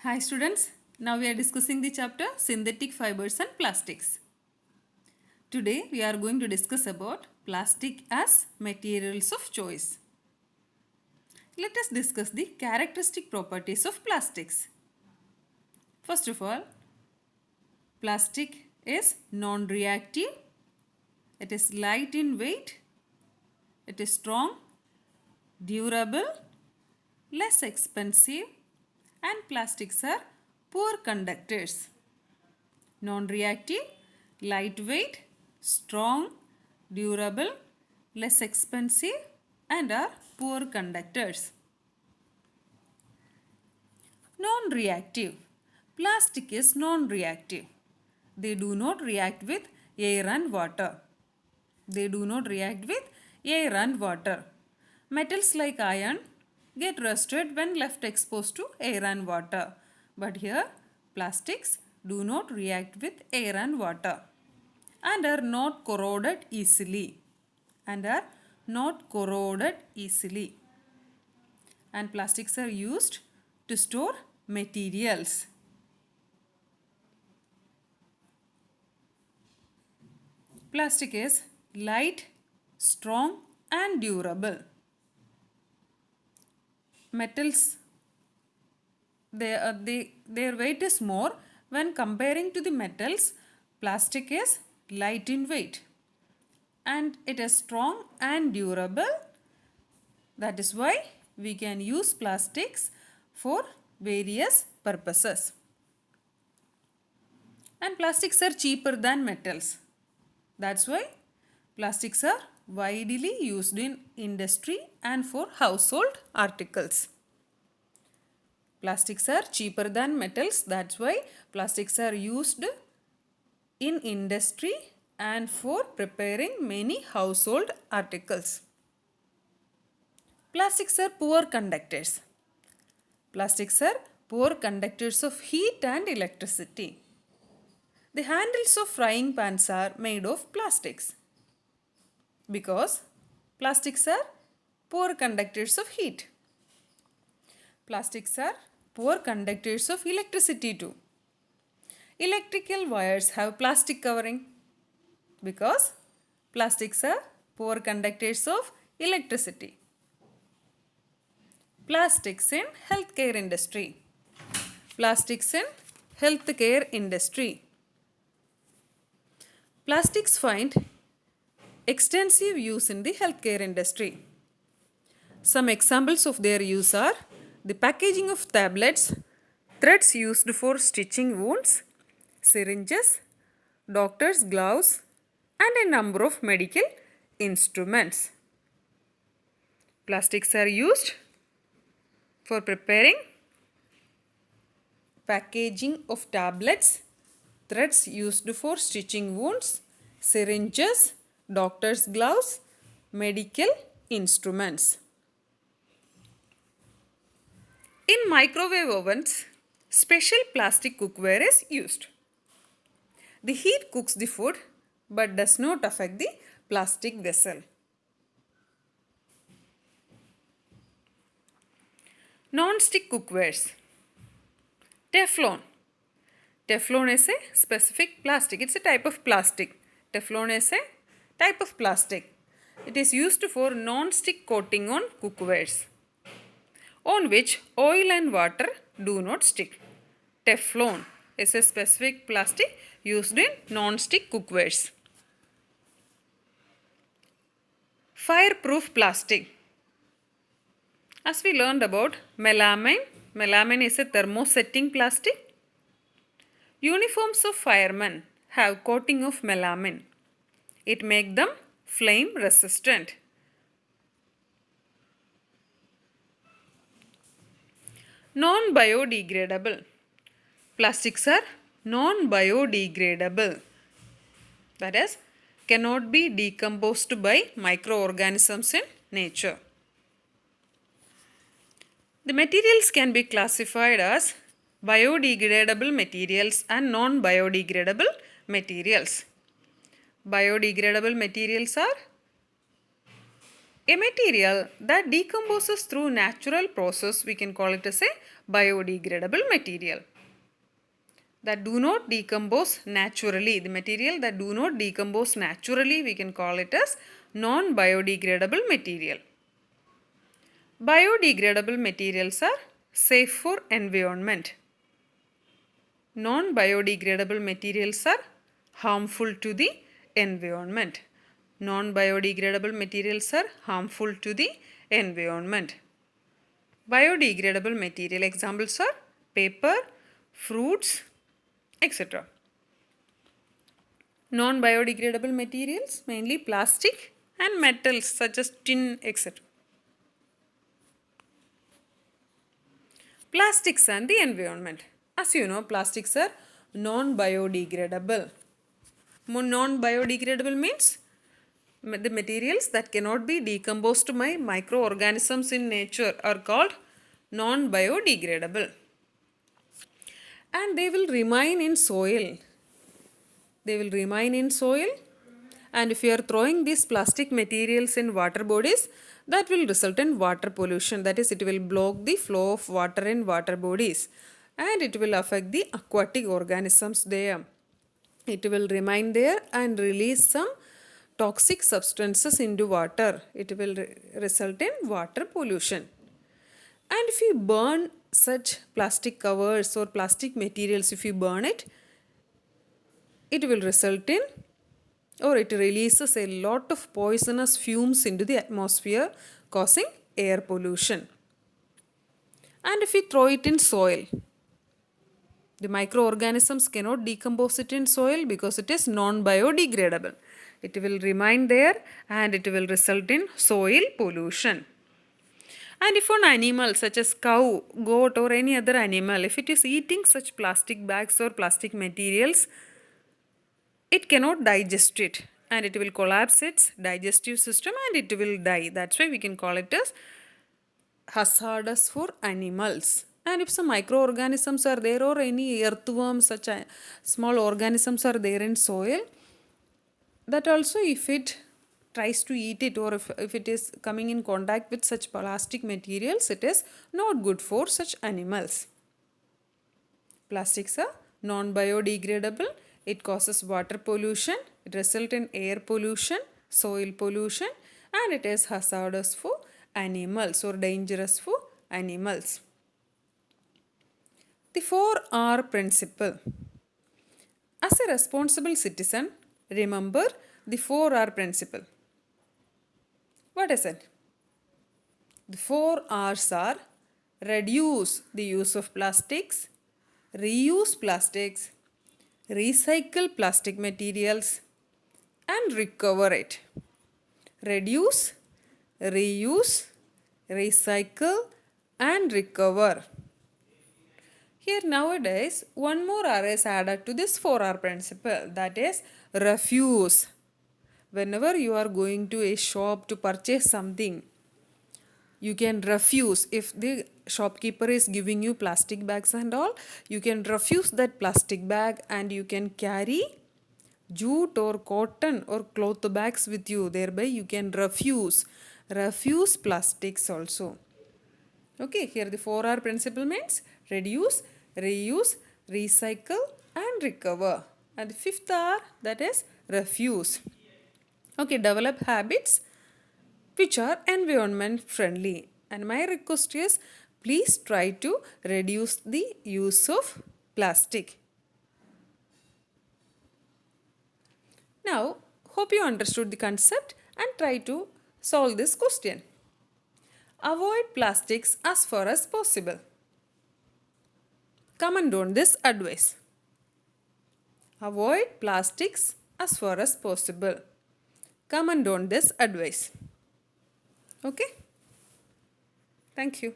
Hi students, now we are discussing the chapter Synthetic Fibers and Plastics. Today we are going to discuss about plastic as materials of choice. Let us discuss the characteristic properties of plastics. First of all, plastic is non-reactive, it is light in weight, it is strong, durable, less expensive, and plastics are poor conductors. Non-reactive, lightweight, strong, durable, less expensive and are poor conductors. Non-reactive. Plastic is non-reactive. They do not react with air and water. They do not react with air and water. Metals like iron get rusted when left exposed to air and water. But here plastics do not react with air and water and are not corroded easily. And plastics are used to store materials. Plastic is light, strong and durable. Metals, their weight is more. When comparing to the metals, plastic is light in weight and it is strong and durable. That is why we can use plastics for various purposes. And plastics are cheaper than metals. That's why plastics are widely used in industry and for household articles. Plastics are cheaper than metals. That's why plastics are used in industry and for preparing many household articles. Plastics are poor conductors. Plastics are poor conductors of heat and electricity. The handles of frying pans are made of plastics because plastics are poor conductors of heat. Plastics are poor conductors of electricity too. Electrical wires have plastic covering because plastics are poor conductors of electricity. Plastics in healthcare industry. Plastics in healthcare industry. Plastics find extensive use in the healthcare industry. Some examples of their use are the packaging of tablets, threads used for stitching wounds, syringes, doctor's gloves, and a number of medical instruments. Plastics are used for preparing packaging of tablets, threads used for stitching wounds, syringes, doctor's gloves, medical instruments. In microwave ovens, special plastic cookware is used. The heat cooks the food but does not affect the plastic vessel. Non-stick cookwares. Teflon. Teflon is a specific plastic. It's a type of plastic. Teflon is a type of plastic. It is used for non-stick coating on cookwares on which oil and water do not stick. Teflon is a specific plastic used in non-stick cookwares. Fireproof plastic. As we learned about melamine, melamine is a thermosetting plastic. Uniforms of firemen have coating of melamine. It makes them flame resistant. Non-biodegradable. Plastics are non-biodegradable. That is, cannot be decomposed by microorganisms in nature. The materials can be classified as biodegradable materials and non-biodegradable materials. Biodegradable materials are a material that decomposes through natural process. We can call it as a biodegradable material that do not decompose naturally. The material that do not decompose naturally, we can call it as non-biodegradable material. Biodegradable materials are safe for environment. Non-biodegradable materials are harmful to the environment. Non-biodegradable materials are harmful to the environment. Biodegradable material examples are paper, fruits, etc. Non-biodegradable materials mainly plastic and metals such as tin, etc. Plastics and the environment. As you know, plastics are non-biodegradable. Non-biodegradable means the materials that cannot be decomposed by microorganisms in nature are called non-biodegradable. And they will remain in soil. They will remain in soil, and if you are throwing these plastic materials in water bodies, that will result in water pollution. That is, it will block the flow of water in water bodies, and it will affect the aquatic organisms there. It will remain there and release some toxic substances into water. It will result in water pollution. And if you burn such plastic covers or plastic materials, if you burn it, it will result in, or it releases a lot of poisonous fumes into the atmosphere, causing air pollution. And if we throw it in soil, the microorganisms cannot decompose it in soil because it is non-biodegradable. It will remain there and it will result in soil pollution. And if an animal such as cow, goat or any other animal, if it is eating such plastic bags or plastic materials, it cannot digest it and it will collapse its digestive system and it will die. That's why we can call it as hazardous for animals. And if some microorganisms are there or any earthworms, such small organisms are there in soil, that also if it tries to eat it or if it is coming in contact with such plastic materials, it is not good for such animals. Plastics are non-biodegradable. It causes water pollution, it results in air pollution, soil pollution, and it is hazardous for animals or dangerous for animals. The 4R principle. As a responsible citizen, remember the 4R principle. What is it? The 4 R's are reduce the use of plastics, reuse plastics, recycle plastic materials, and recover it. Reduce, reuse, recycle, and recover. Here nowadays, one more R is added to this 4R principle, that is refuse. Whenever you are going to a shop to purchase something, you can refuse. If the shopkeeper is giving you plastic bags and all, you can refuse that plastic bag and you can carry jute or cotton or cloth bags with you. Thereby you can refuse plastics also. Okay, here the 4R principle means reduce, reuse, recycle and recover. And the 5th R, that is refuse. Okay, develop habits which are environment friendly. And my request is, please try to reduce the use of plastic. Now, hope you understood the concept and try to solve this question. Avoid plastics as far as possible. Comment on this advice. Avoid plastics as far as possible. Comment on this advice. Okay? Thank you.